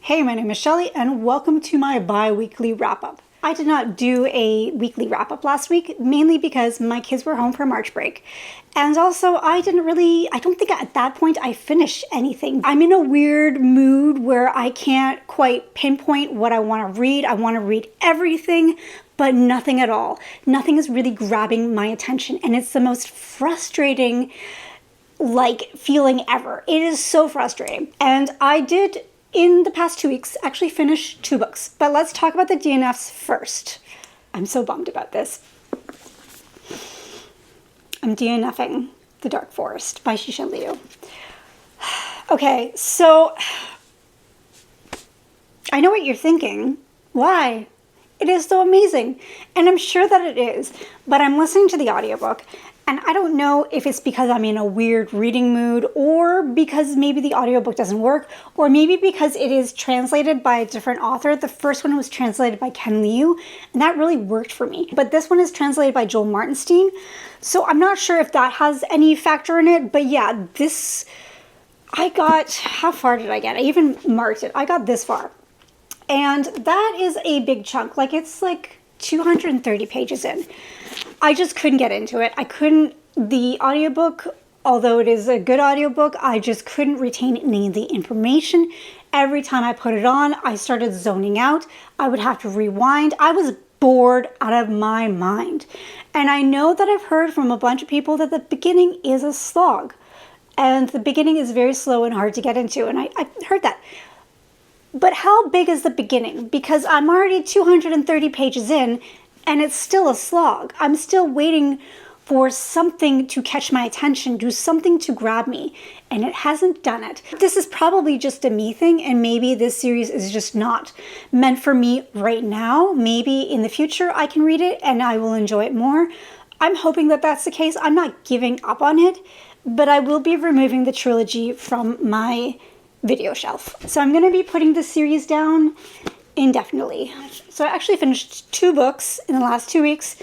Hey, my name is Shelly and welcome to my bi-weekly wrap-up. I did not do a weekly wrap-up last week, mainly because my kids were home for March break. And also, I don't think at that point I finished anything. I'm in a weird mood where I can't quite pinpoint what I want to read. I want to read everything, but nothing at all. Nothing is really grabbing my attention, and it's the most frustrating feeling ever. It is so frustrating. And I did, in the past 2 weeks, actually finish 2 books. But let's talk about the DNFs first. I'm so bummed about this. I'm DNFing The Dark Forest by Xixin Liu. Okay, so I know what you're thinking. Why? It is so amazing. And I'm sure that it is. But I'm listening to the audiobook, and I don't know if it's because I'm in a weird reading mood, or because maybe the audiobook doesn't work, or maybe because it is translated by a different author. The first one was translated by Ken Liu, and that really worked for me. But this one is translated by Joel Martinstein, so I'm not sure if that has any factor in it. But yeah, how far did I get? I even marked it. I got this far. And that is a big chunk. It's 230 pages in. I just couldn't get into it. The audiobook, although it is a good audiobook, I just couldn't retain any of the information. Every time I put it on, I started zoning out. I would have to rewind. I was bored out of my mind. And I know that I've heard from a bunch of people that the beginning is a slog. And the beginning is very slow and hard to get into. And I heard that. But how big is the beginning? Because I'm already 230 pages in, and it's still a slog. I'm still waiting for something to catch my attention, do something to grab me, and it hasn't done it. This is probably just a me thing, and maybe this series is just not meant for me right now. Maybe in the future I can read it and I will enjoy it more. I'm hoping that that's the case. I'm not giving up on it, but I will be removing the trilogy from my video shelf. So I'm going to be putting this series down indefinitely. So I actually finished 2 books in the last 2 weeks,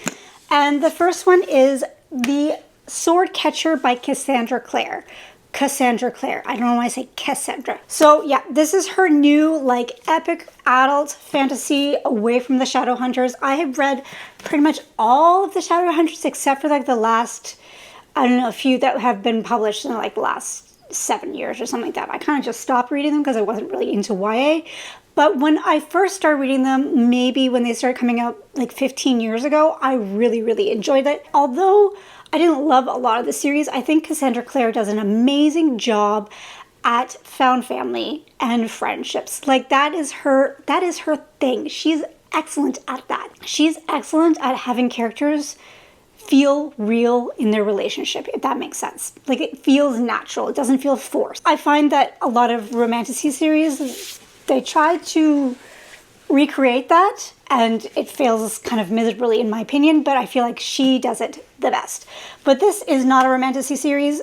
and the first one is The Sword Catcher by Cassandra Clare. Cassandra Clare. I don't know why I say Cassandra. So yeah, this is her new epic adult fantasy away from the Shadowhunters. I have read pretty much all of the Shadowhunters except for the last, a few that have been published in the last 7 years or something like that. I kind of just stopped reading them because I wasn't really into YA. But when I first started reading them, maybe when they started coming out 15 years ago, I really, really enjoyed it. Although I didn't love a lot of the series, I think Cassandra Clare does an amazing job at found family and friendships. That is her thing. She's excellent at that. She's excellent at having characters feel real in their relationship, if that makes sense. It feels natural. It doesn't feel forced. I find that a lot of romantic series, they try to recreate that, and it fails kind of miserably in my opinion, but I feel like she does it the best. But this is not a romantic series,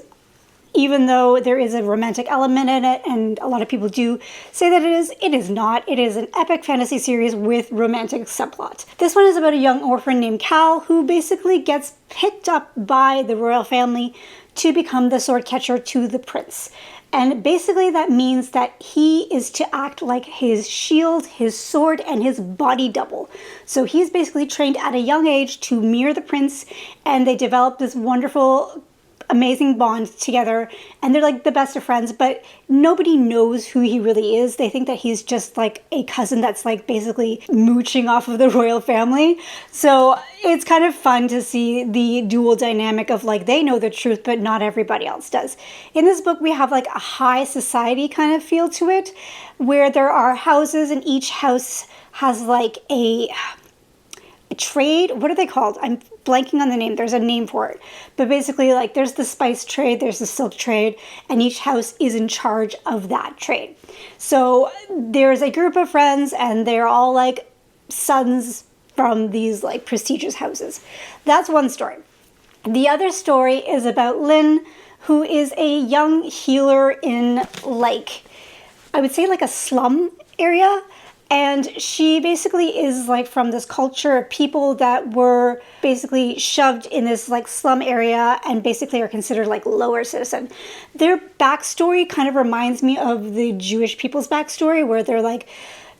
even though there is a romantic element in it, and a lot of people do say that it is not. It is an epic fantasy series with romantic subplot. This one is about a young orphan named Cal who basically gets picked up by the royal family to become the sword catcher to the prince. And basically that means that he is to act like his shield, his sword, and his body double. So he's basically trained at a young age to mirror the prince, and they develop this wonderful, amazing bond together, and they're the best of friends, but nobody knows who he really is. They think that he's just a cousin that's basically mooching off of the royal family. So it's kind of fun to see the dual dynamic of they know the truth, but not everybody else does. In this book, we have a high society kind of feel to it, where there are houses, and each house has a trade. What are they called? I'm blanking on the name. There's a name for it. But basically, there's the spice trade, there's the silk trade, and each house is in charge of that trade. So there's a group of friends, and they're all sons from these prestigious houses. That's one story. The other story is about Lynn, who is a young healer in I would say a slum area. And she basically is like from this culture of people that were basically shoved in this like slum area and basically are considered like lower citizen. Their backstory kind of reminds me of the Jewish people's backstory, where they're like,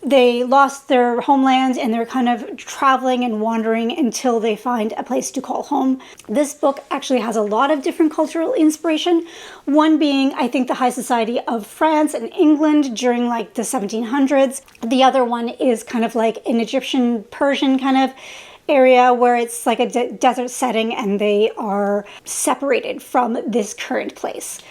they lost their homeland and they're kind of traveling and wandering until they find a place to call home. This book actually has a lot of different cultural inspiration. One being, I think, the high society of France and England during like the 1700s. The other one is kind of like an Egyptian, Persian kind of area where it's like a desert setting and they are separated from this current place.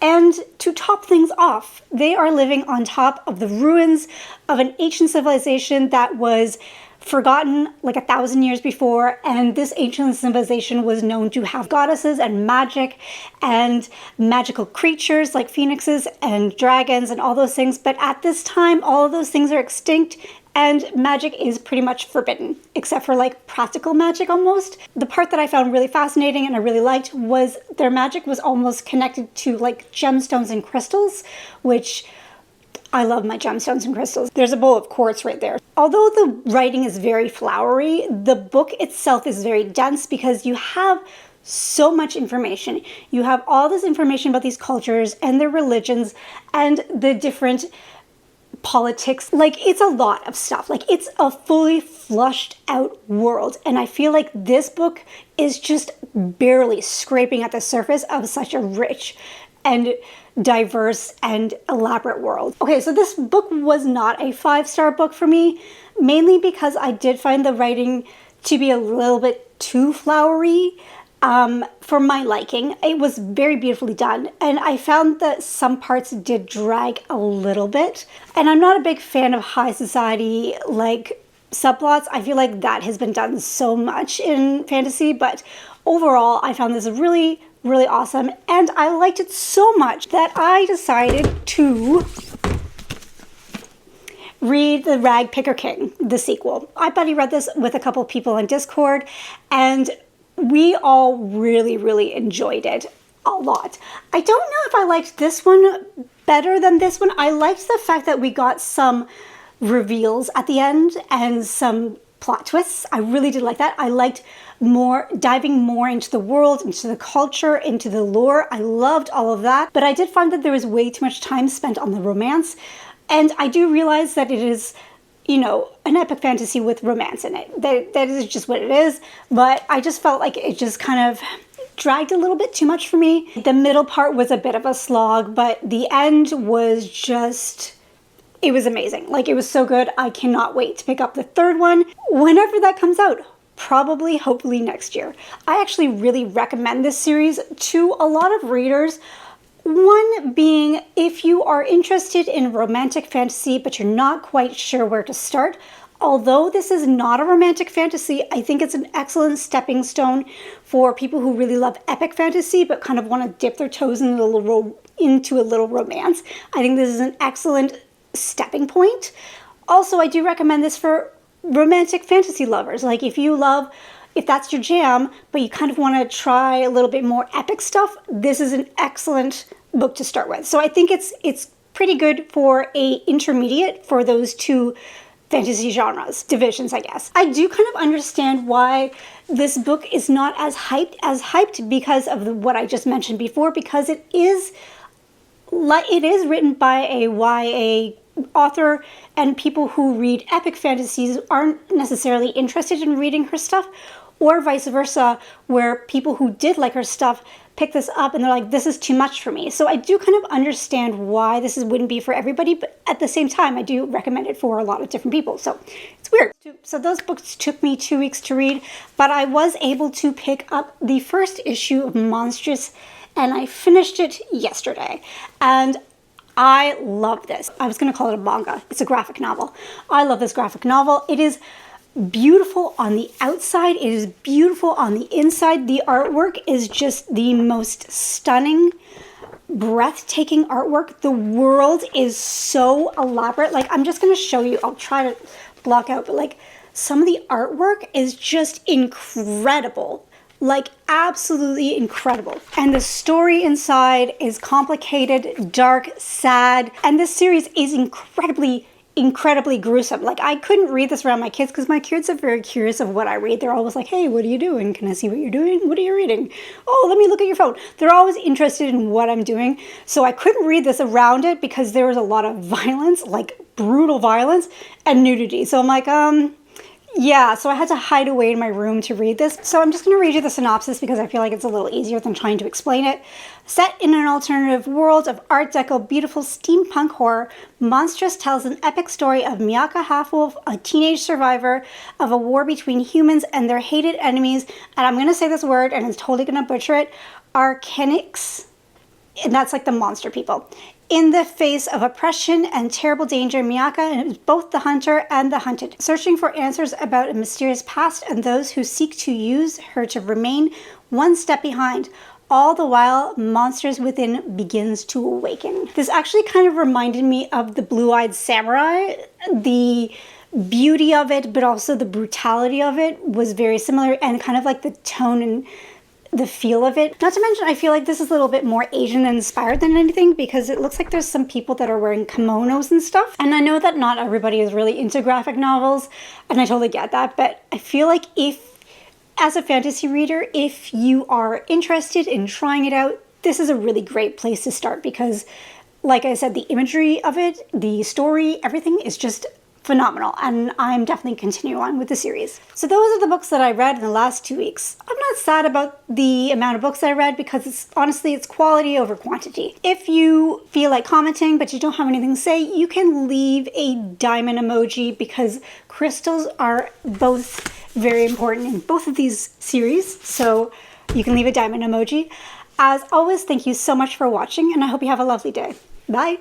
And to top things off, they are living on top of the ruins of an ancient civilization that was forgotten like 1,000 years before. And this ancient civilization was known to have goddesses and magic and magical creatures like phoenixes and dragons and all those things. But at this time, all of those things are extinct and magic is pretty much forbidden, except for like practical magic almost. The part that I found really fascinating and I really liked was their magic was almost connected to like gemstones and crystals, which I love my gemstones and crystals. There's a bowl of quartz right there. Although the writing is very flowery, the book itself is very dense because you have so much information. You have all this information about these cultures and their religions and the different politics. Like, it's a lot of stuff. Like, it's a fully flushed out world. And I feel like this book is just barely scraping at the surface of such a rich and diverse and elaborate world. Okay, so this book was not a 5-star book for me, mainly because I did find the writing to be a little bit too flowery. For my liking. It was very beautifully done, and I found that some parts did drag a little bit. And I'm not a big fan of high society like subplots. I feel like that has been done so much in fantasy, but overall I found this really, really awesome, and I liked it so much that I decided to read The Rag Picker King, the sequel. I buddy read this with a couple people on Discord, and we all really, really enjoyed it a lot. I don't know if I liked this one better than this one. I liked the fact that we got some reveals at the end and some plot twists. I really did like that. I liked diving more into the world, into the culture, into the lore. I loved all of that. But I did find that there was way too much time spent on the romance. And I do realize that it is, you know, an epic fantasy with romance in it. That is just what it is. But I just felt like it just kind of dragged a little bit too much for me. The middle part was a bit of a slog, but the end was just, it was amazing. Like, it was so good. I cannot wait to pick up the third one whenever that comes out. Probably, hopefully next year. I actually really recommend this series to a lot of readers. One being, if you are interested in romantic fantasy, but you're not quite sure where to start. Although this is not a romantic fantasy, I think it's an excellent stepping stone for people who really love epic fantasy, but kind of want to dip their toes into a little romance. I think this is an excellent stepping point. Also, I do recommend this for romantic fantasy lovers. Like, if that's your jam, but you kind of want to try a little bit more epic stuff, this is an excellent book to start with. So I think it's pretty good for a intermediate for those two fantasy genres, divisions, I guess. I do kind of understand why this book is not as hyped because of what I just mentioned before, because it is written by a YA author, and people who read epic fantasies aren't necessarily interested in reading her stuff, or vice versa, where people who did like her stuff pick this up and they're like, this is too much for me. So I do kind of understand why this wouldn't be for everybody, but at the same time, I do recommend it for a lot of different people. So it's weird. So those books took me 2 weeks to read, but I was able to pick up the first issue of Monstrous, and I finished it yesterday. And I love this. I was going to call it a manga. It's a graphic novel. I love this graphic novel. It is beautiful on the outside. It is beautiful on the inside. The artwork is just the most stunning, breathtaking artwork. The world is so elaborate. Like, I'm just going to show you. I'll try to block out, but like, some of the artwork is just incredible. Like, absolutely incredible. And the story inside is complicated, dark, sad, and this series is incredibly incredibly gruesome. Like, I couldn't read this around my kids because my kids are very curious of what I read. They're always like, hey, what are you doing? Can I see what you're doing? What are you reading? Oh, let me look at your phone. They're always interested in what I'm doing. So I couldn't read this around it because there was a lot of violence, like brutal violence and nudity. So I'm like, yeah, so I had to hide away in my room to read this. So I'm just going to read you the synopsis because I feel like it's a little easier than trying to explain it. Set in an alternative world of Art Deco beautiful steampunk horror, Monstrous tells an epic story of Miyaka Half-Wolf, a teenage survivor of a war between humans and their hated enemies. And I'm going to say this word and I'm totally going to butcher it. Arcanics. And that's like the monster people. In the face of oppression and terrible danger, Miyaka is both the hunter and the hunted, searching for answers about a mysterious past and those who seek to use her to remain one step behind. All the while, monsters within begins to awaken. This actually kind of reminded me of the Blue-Eyed Samurai. The beauty of it, but also the brutality of it was very similar, and kind of like the tone and the feel of it. Not to mention, I feel like this is a little bit more Asian inspired than anything because it looks like there's some people that are wearing kimonos and stuff. And I know that not everybody is really into graphic novels, and I totally get that, but I feel like as a fantasy reader, if you are interested in trying it out, this is a really great place to start because, like I said, the imagery of it, the story, everything is just phenomenal, and I'm definitely continuing on with the series. So those are the books that I read in the last 2 weeks. I'm not sad about the amount of books that I read because honestly it's quality over quantity. If you feel like commenting but you don't have anything to say, you can leave a diamond emoji because crystals are both very important in both of these series, so you can leave a diamond emoji. As always, thank you so much for watching, and I hope you have a lovely day. Bye!